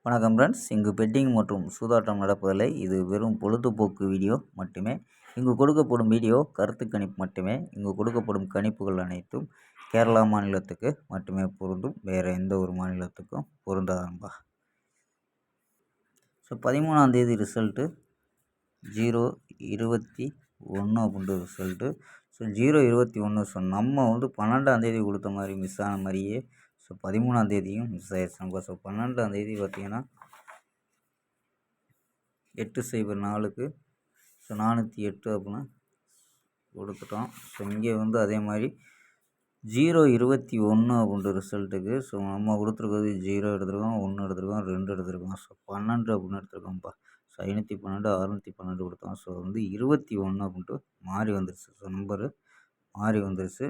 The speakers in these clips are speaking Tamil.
வணக்கம் ஃப்ரெண்ட்ஸ். இங்கு பெட்டிங் மற்றும் சூதாட்டம் நடப்பதில்லை. இது வெறும் பொழுதுபோக்கு வீடியோ மட்டுமே. இங்கு கொடுக்கப்படும் வீடியோ கருத்து கணிப்பு மட்டுமே. இங்கு கொடுக்கப்படும் கணிப்புகள் அனைத்தும் கேரளா மாநிலத்துக்கு மட்டுமே பொருந்தும். வேறு எந்த ஒரு மாநிலத்துக்கும் பொருந்தாதம்பா. ஸோ 13ஆம் ரிசல்ட்டு 0/21 அப்படின்ற ரிசல்ட்டு. ஸோ 0/21. ஸோ நம்ம 12ஆம் கொடுத்த மாதிரி மிஸ் ஆன மாதிரியே ஸோ 13ஆம் மிஸ் ஆயிடுச்சு நம்ம. ஸோ 12ஆம் பார்த்திங்கன்னா 8/04க்கு ஸோ 408 அப்படின்னு கொடுத்துட்டோம். ஸோ இங்கே அதே மாதிரி 0/21 அப்படின்ற ரிசல்ட்டுக்கு ஸோ நம்ம கொடுத்துருக்கிறது 0 எடுத்துருக்கோம், 1 எடுத்துருக்கோம், 2 எடுத்துருக்கோம். ஸோ 12 அப்படின்னு எடுத்துருக்கோம்ப்பா. ஸோ 512, 612 கொடுத்தோம். ஸோ 21 அப்படின்ட்டு மாறி வந்துருச்சு. ஸோ நம்பரு மாறி வந்துருச்சு.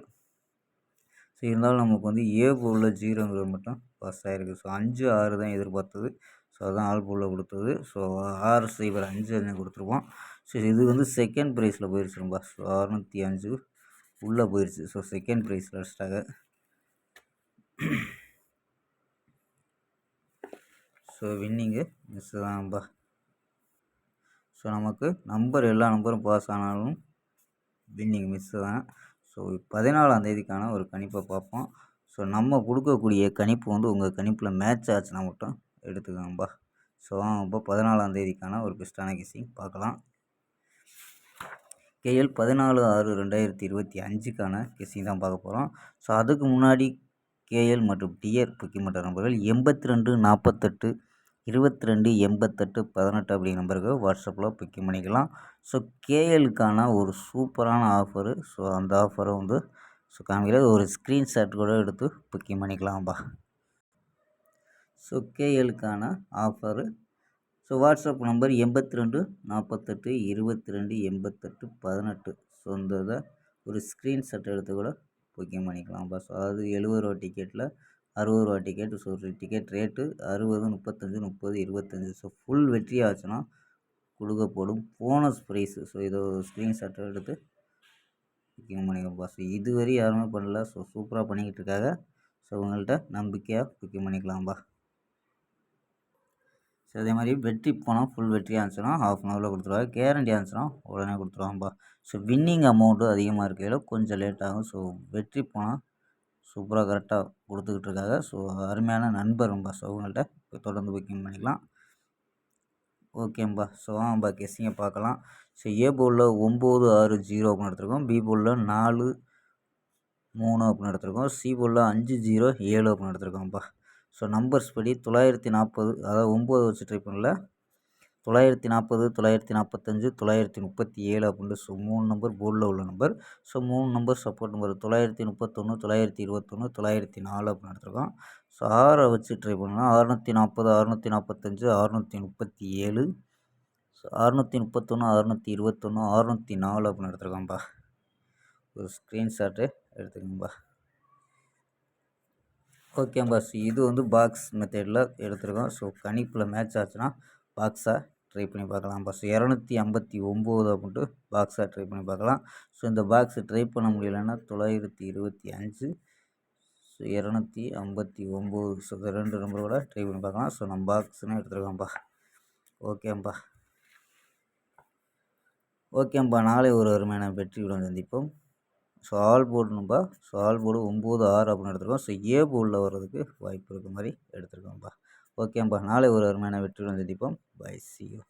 ஸோ இருந்தாலும் நமக்கு ஏ போர்டில் 0ங்கிறது மட்டும் பாஸ் ஆகிருக்கு. ஸோ 5, 6 தான் எதிர்பார்த்தது. ஸோ அதுதான் ஆல் போர்டில் கொடுத்தது. ஸோ 6/05 கொடுத்துருவோம். ஸோ இது செகண்ட் ப்ரைஸில் போயிடுச்சு ரொம்ப. ஸோ 605 உள்ளே போயிடுச்சு. ஸோ செகண்ட் ப்ரைஸில் அடிச்சிட்டாங்க. ஸோ வின்னிங்கு மிஸ் தான்ப்பா. ஸோ நமக்கு எல்லா நம்பரும் பாஸ் ஆனாலும் வின்னிங் மிஸ் தான். ஸோ 14ஆம் ஒரு கணிப்பை பார்ப்போம். ஸோ நம்ம கொடுக்கக்கூடிய கணிப்பு உங்கள் கணிப்பில் மேட்ச் ஆச்சுன்னா மட்டும் எடுத்துக்கோங்கப்பா. ஸோ இப்போ 14ஆம் ஒரு பெஸ்ட்டான கெஸ்ஸிங் பார்க்கலாம். கேஎல் 14/6/2025 கெஸ்ஸிங் தான் பார்க்க போகிறோம். ஸோ அதுக்கு முன்னாடி கேஎல் மற்றும் டிஆர் புக்கிமட்ட நம்பர்கள் 82 48 22 88 18 அப்படிங்கிற நம்பருக்கு வாட்ஸ்அப்பில் புக்கிங் பண்ணிக்கலாம். ஸோ கேஎலுக்கான ஒரு சூப்பரான ஆஃபரு. ஸோ அந்த ஆஃபரை ஸோ காமிக்கிறது ஒரு ஸ்க்ரீன்ஷாட் கூட எடுத்து புக்கிங் பண்ணிக்கலாம்ப்பா. ஸோ கேஎலுக்கான offer. So WhatsApp number 82 48 22 88 18. So இந்த இதை ஒரு ஸ்க்ரீன்ஷாட் எடுத்து கூட புக்கிங் பண்ணிக்கலாம்ப்பா. ஸோ அதாவது 70 ரூபா டிக்கெட்டில் 60 ரூபா டிக்கெட். ஸோ ஒரு டிக்கெட் ரேட்டு 60, 35, 30, 25. ஸோ ஃபுல் வெற்றி ஆச்சுன்னா கொடுக்கப்படும் போனஸ் ப்ரைஸு. ஸோ இதை ஒரு ஸ்க்ரீன்ஷாட்டை எடுத்து புக்கிங் பண்ணிக்கப்பா. ஸோ இதுவரை யாருமே பண்ணல. ஸோ சூப்பராக பண்ணிக்கிட்டு இருக்காங்க. ஸோ உங்கள்கிட்ட நம்பிக்கையாக புக்கிங் பண்ணிக்கலாம்ப்பா. ஸோ அதே மாதிரி வெற்றி போனால் ஃபுல் வெற்றியாக இருந்துச்சுன்னா ½ கொடுத்துருவாங்க. கேரண்டியாக இருந்துச்சுன்னா உடனே கொடுத்துருவாங்கப்பா. ஸோ வின்னிங் அமௌண்ட்டு அதிகமாக இருக்கையில் கொஞ்சம் லேட் ஆகும். ஸோ வெற்றி போனால் சூப்பராக கரெக்டாக கொடுத்துக்கிட்டு இருக்காங்க. ஸோ அருமையான நண்பரும்பா. ஸோ அவங்கள்ட்ட தொடர்ந்து புக்கிங் பண்ணிக்கலாம். ஓகேம்பா. ஸோ ஆம்பா கெஸ்ஸிங்கை பார்க்கலாம். ஸோ ஏ போர்டில் 960 அப்படின்னு எடுத்துருக்கோம். பி போர்டில் 43 அப்படின்னு எடுத்துருக்கோம். சி போர்டில் 507 அப்படின்னு எடுத்துருக்கோம்ப்பா. ஸோ நம்பர்ஸ் படி 940, அதாவது 9 வச்சு ட்ரை பண்ணல, 940, 945, 937 அப்படின்ட்டு. ஸோ 3 நம்பர் போர்டில் உள்ள number. So 3 number support number 931, 921, 904 அப்படின்னு எடுத்துருக்கோம். ஸோ 6 வச்சு ட்ரை பண்ணலாம். 640, 645, 637, ஸோ 631, 621, 604 அப்படின்னு எடுத்துருக்கோம்ப்பா. ஒரு ஸ்க்ரீன்ஷாட்டு எடுத்துக்கோங்கப்பா. ஓகேம்பா. ஸோ இது பாக்ஸ் மெத்தடில் எடுத்துருக்கோம். ஸோ கணிப்பில் மேட்ச் ஆச்சுன்னா பாக்ஸாக ட்ரை பண்ணி பார்க்கலாம்ப்பா. ஸோ 259 அப்படின்ட்டு பாக்ஸாக ட்ரை பண்ணி பார்க்கலாம். ஸோ இந்த பாக்ஸை ட்ரை பண்ண முடியலைன்னா 925, ஸோ 259. ஸோ இந்த 2 நம்பர் கூட ட்ரை பண்ணி பார்க்கலாம். ஸோ நம்ம பாக்ஸ்னு எடுத்துருக்கோம்ப்பா. ஓகேம்பா. நாளை ஒரு அருமையான வெற்றியுடன் சந்திப்போம். ஸோ ஆல் போர்டு நம்பா. ஸோ ஆல் போர்டு 96 அப்படின்னு எடுத்துருக்கோம். ஸோ ஏ போர்டில் வர்றதுக்கு வாய்ப்பு இருக்க மாதிரி எடுத்துருக்கோம்ப்பா. ஓகேம்பா. நாளை ஒரு அருமையான வெற்றியுடன் சந்திப்போம். Bye, see you.